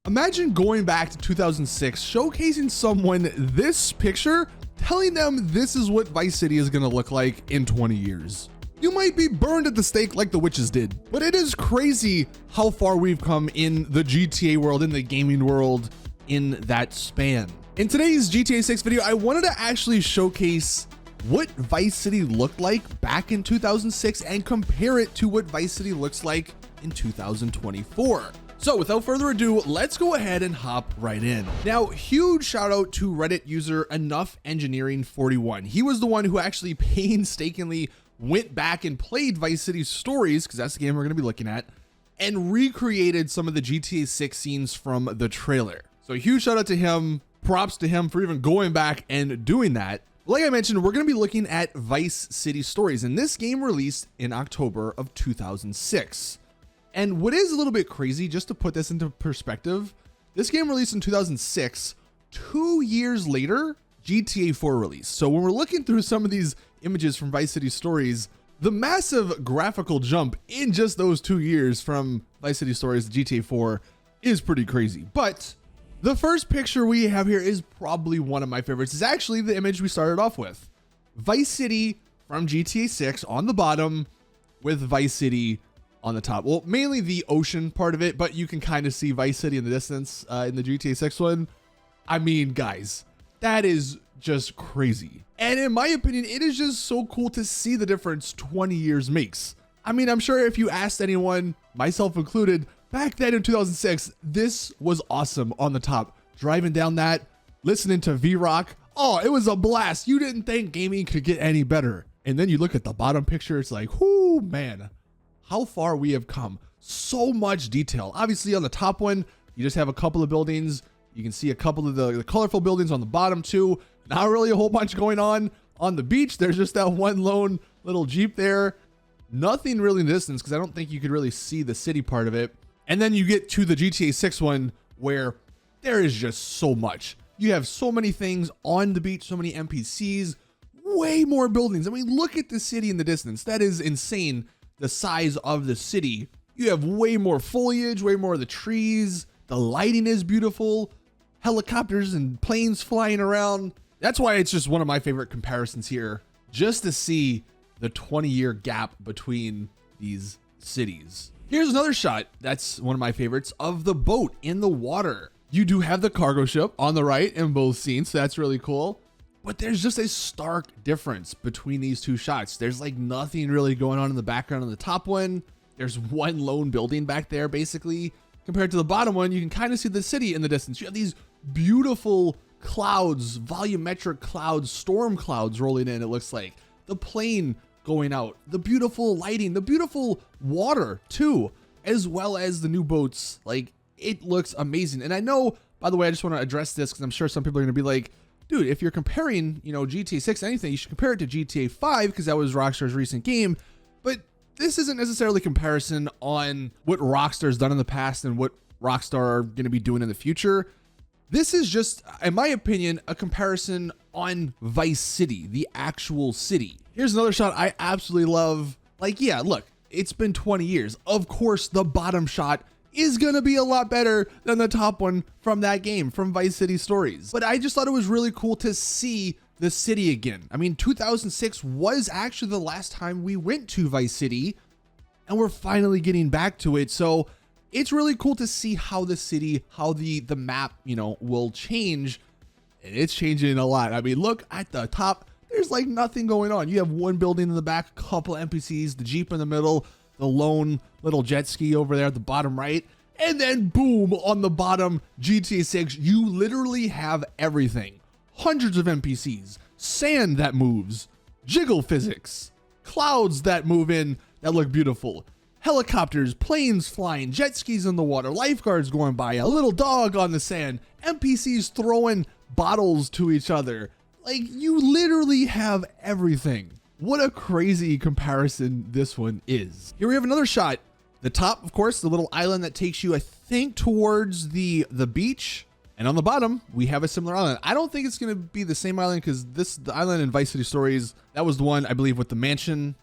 Imagine going back to 2006, showcasing someone this picture, telling them this is what Vice City is gonna look like in 20 years. You might be burned at the stake like the witches did, but it is crazy how far we've come in the GTA world, in the gaming world, in that span. In today's GTA 6 video, I wanted to actually showcase what Vice City looked like back in 2006 and compare it to what Vice City looks like in 2024. So without further ado, let's go ahead and hop right in. Now, huge shout out to Reddit user Enough Engineering 41. He was the one who actually painstakingly went back and played Vice City Stories, because that's the game we're gonna be looking at, and recreated some of the GTA 6 scenes from the trailer. So a huge shout out to him, props to him for even going back and doing that. Like I mentioned, we're gonna be looking at Vice City Stories, and this game released in October of 2006. And what is a little bit crazy, just to put this into perspective, this game released in 2006, 2 years later, GTA 4 released. So when we're looking through some of these images from Vice City Stories, the massive graphical jump in just those 2 years from Vice City Stories to GTA 4 is pretty crazy. But the first picture we have here is probably one of my favorites. It's actually the image we started off with. Vice City from GTA 6 on the bottom with Vice City on the top. Well, mainly the ocean part of it, but you can kind of see Vice City in the distance in the GTA 6 one. I mean, guys, that is just crazy. And in my opinion, it is just so cool to see the difference 20 years makes. I mean, I'm sure if you asked anyone, myself included, back then in 2006, this was awesome on the top. Driving down that, listening to V-Rock. Oh, it was a blast. You didn't think gaming could get any better. And then you look at the bottom picture, it's like, whoo, man. How far we have come. So much detail. Obviously on the top one, you just have a couple of buildings. You can see a couple of the colorful buildings on the bottom too. Not really a whole bunch going on the beach. There's just that one lone little Jeep there. Nothing really in the distance, because I don't think you could really see the city part of it. And then you get to the GTA 6 one, where there is just so much. You have so many things on the beach, so many NPCs, way more buildings. I mean, look at the city in the distance. That is insane. The size of the city. You have way more foliage, way more of the trees. The lighting is beautiful. Helicopters and planes flying around. That's why it's just one of my favorite comparisons here, just to see the 20-year gap between these cities. Here's another shot that's one of my favorites of the boat in the water. You do have the cargo ship on the right in both scenes, so that's really cool. But there's just a stark difference between these two shots. There's like nothing really going on in the background on the top one. There's one lone building back there, basically. Compared to the bottom one, you can kind of see the city in the distance. You have these beautiful clouds, volumetric clouds, storm clouds rolling in, it looks like. The plane going out, the beautiful lighting, the beautiful water too, as well as the new boats. Like, it looks amazing. And I know, by the way, I just want to address this because I'm sure some people are going to be like, dude, if you're comparing, GTA 6 to anything, you should compare it to GTA 5 because that was Rockstar's recent game. But this isn't necessarily comparison on what Rockstar's done in the past and what Rockstar are going to be doing in the future. This is just, in my opinion, a comparison on Vice City, the actual city. Here's another shot I absolutely love. Like, yeah, look, it's been 20 years. Of course, the bottom shot is gonna be a lot better than the top one from that game, from Vice City Stories. But I just thought it was really cool to see the city again. I mean, 2006 was actually the last time we went to Vice City, and we're finally getting back to it. So it's really cool to see how the city, how the map, will change. And it's changing a lot. I mean, look at the top, there's like nothing going on. You have one building in the back, a couple NPCs, the Jeep in the middle, the lone little jet ski over there at the bottom right, and then boom, on the bottom, GTA 6, you literally have everything. Hundreds of NPCs, sand that moves, jiggle physics, clouds that move in that look beautiful, helicopters, planes flying, jet skis in the water, lifeguards going by, a little dog on the sand, NPCs throwing bottles to each other. Like, you literally have everything. What a crazy comparison this one is. Here we have another shot. The top, of course, the little island that takes you, I think, towards the beach. And on the bottom, we have a similar island. I don't think it's going to be the same island because the island in Vice City Stories, that was the one, I believe, with the mansion.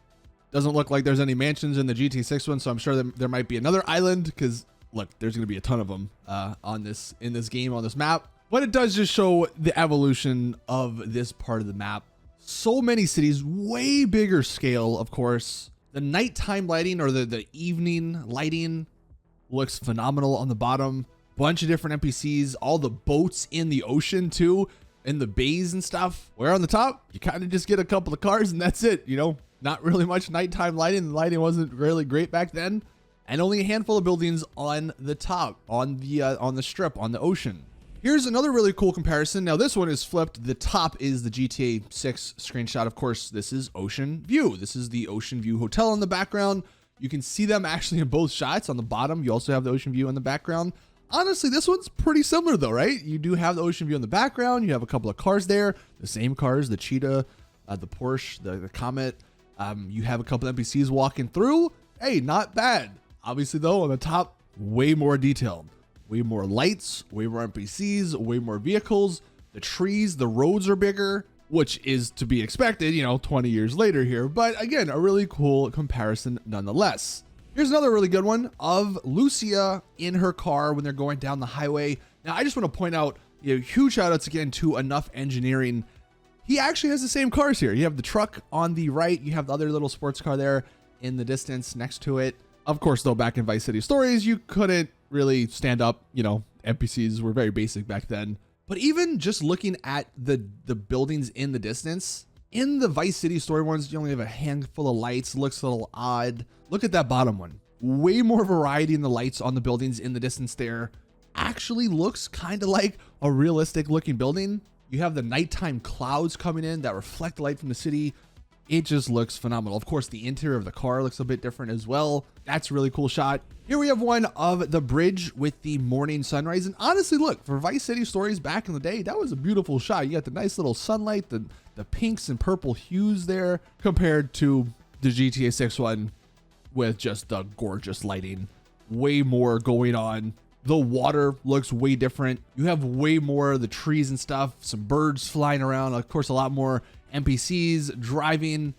Doesn't look like there's any mansions in the GTA 6 one, so I'm sure that there might be another island because look, there's going to be a ton of them in this game, on this map. But it does just show the evolution of this part of the map. So many cities, way bigger scale, of course. The nighttime lighting, or the evening lighting, looks phenomenal on the bottom. Bunch of different NPCs, all the boats in the ocean too, in the bays and stuff. Where on the top, you kind of just get a couple of cars and that's it. You know, not really much nighttime lighting. The lighting wasn't really great back then. And only a handful of buildings on the top, on the strip, on the ocean. Here's another really cool comparison. Now this one is flipped. The top is the GTA 6 screenshot. Of course, this is Ocean View. This is the Ocean View Hotel in the background. You can see them actually in both shots. On the bottom, you also have the Ocean View in the background. Honestly, this one's pretty similar though, right? You do have the Ocean View in the background. You have a couple of cars there, the same cars, the Cheetah, the Porsche, the Comet. You have a couple of NPCs walking through. Hey, not bad. Obviously though, on the top, way more detailed. Way more lights, way more NPCs, way more vehicles. The trees, the roads are bigger, which is to be expected, you know, 20 years later here. But again, a really cool comparison nonetheless. Here's another really good one of Lucia in her car when they're going down the highway. Now, I just want to point out, you know, huge shout outs again to Enough Engineering. He actually has the same cars here. You have the truck on the right. You have the other little sports car there in the distance next to it. Of course, though, back in Vice City Stories, you couldn't really stand up, you know, NPCs were very basic back then. But even just looking at the buildings in the distance, in the Vice City Story ones, you only have a handful of lights, looks a little odd. Look at that bottom one. Way more variety in the lights on the buildings in the distance there. Actually looks kind of like a realistic looking building. You have the nighttime clouds coming in that reflect the light from the city. It just looks phenomenal. Of course, the interior of the car looks a bit different as well. That's a really cool shot. Here we have one of the bridge with the morning sunrise. And honestly, look, for Vice City Stories back in the day, that was a beautiful shot. You got the nice little sunlight, the pinks and purple hues there, compared to the GTA 6 one with just the gorgeous lighting. Way more going on. The water looks way different. You have way more of the trees and stuff, some birds flying around. Of course, a lot more NPCs driving,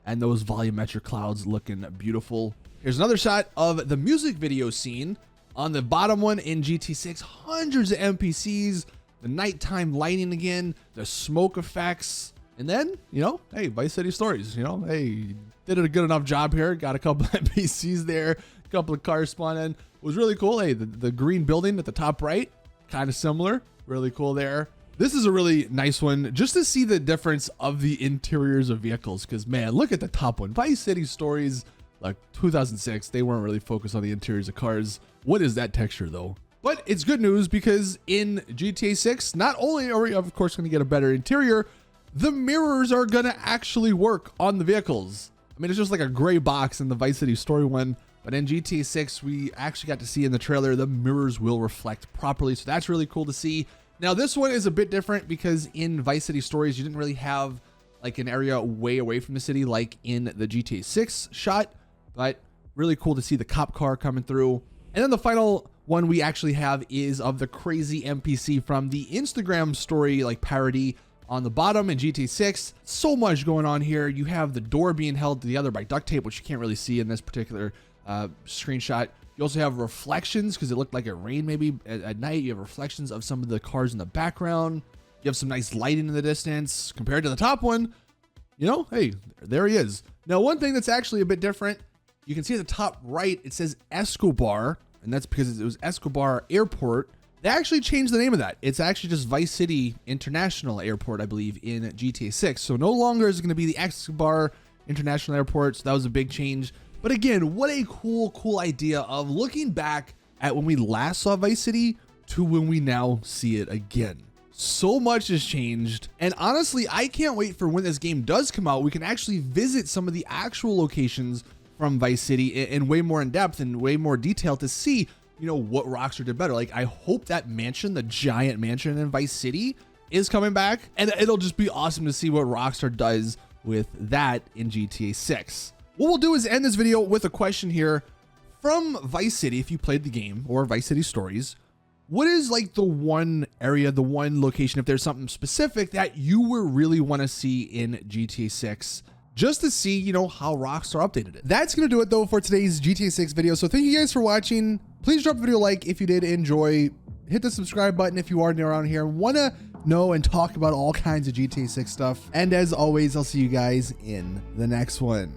and those volumetric clouds looking beautiful. Here's another shot of the music video scene. On the bottom one in GT 6, hundreds of NPCs, the nighttime lighting again, the smoke effects, and then, you know, hey, Vice City Stories, you know, hey, did a good enough job here. Got a couple of NPCs there, a couple of cars spawn in. It was really cool. Hey, the green building at the top right, kind of similar, really cool there. This is a really nice one just to see the difference of the interiors of vehicles. Because man, look at the top one. Vice City Stories, like 2006, they weren't really focused on the interiors of cars. What is that texture though? But it's good news because in GTA 6, not only are we of course going to get a better interior, the mirrors are going to actually work on the vehicles. I mean, it's just like a gray box in the Vice City Story one. But in GTA 6, we actually got to see in the trailer, the mirrors will reflect properly. So that's really cool to see. Now, this one is a bit different because in Vice City Stories, you didn't really have like an area way away from the city like in the GTA 6 shot, but really cool to see the cop car coming through. And then the final one we actually have is of the crazy NPC from the Instagram story, like parody on the bottom in GTA 6. So much going on here. You have the door being held together by duct tape, which you can't really see in this particular screenshot. You also have reflections because it looked like it rained maybe at night. You have reflections of some of the cars in the background. You have some nice lighting in the distance compared to the top one. You know, hey, there he is. Now, one thing that's actually a bit different, you can see at the top right, it says Escobar, and that's because it was Escobar Airport. They actually changed the name of that. It's actually just Vice City International Airport, I believe, in GTA 6. So no longer is it going to be the Escobar International Airport. So that was a big change. But again, what a cool idea of looking back at when we last saw Vice City to when we now see it again. So much has changed. And honestly, I can't wait for when this game does come out. We can actually visit some of the actual locations from Vice City in way more in depth and way more detail to see, you know, what Rockstar did better. Like, I hope that mansion, the giant mansion in Vice City, is coming back. And it'll just be awesome to see what Rockstar does with that in GTA 6. What we'll do is end this video with a question here from Vice City. If you played the game or Vice City Stories, what is like the one area, the one location, if there's something specific that you would really want to see in GTA 6, just to see, you know, how Rockstar updated it? That's going to do it though for today's GTA 6 video. So thank you guys for watching. Please drop a video like if you did enjoy. Hit the subscribe button if you are new around here and want to know and talk about all kinds of GTA 6 stuff. And as always, I'll see you guys in the next one.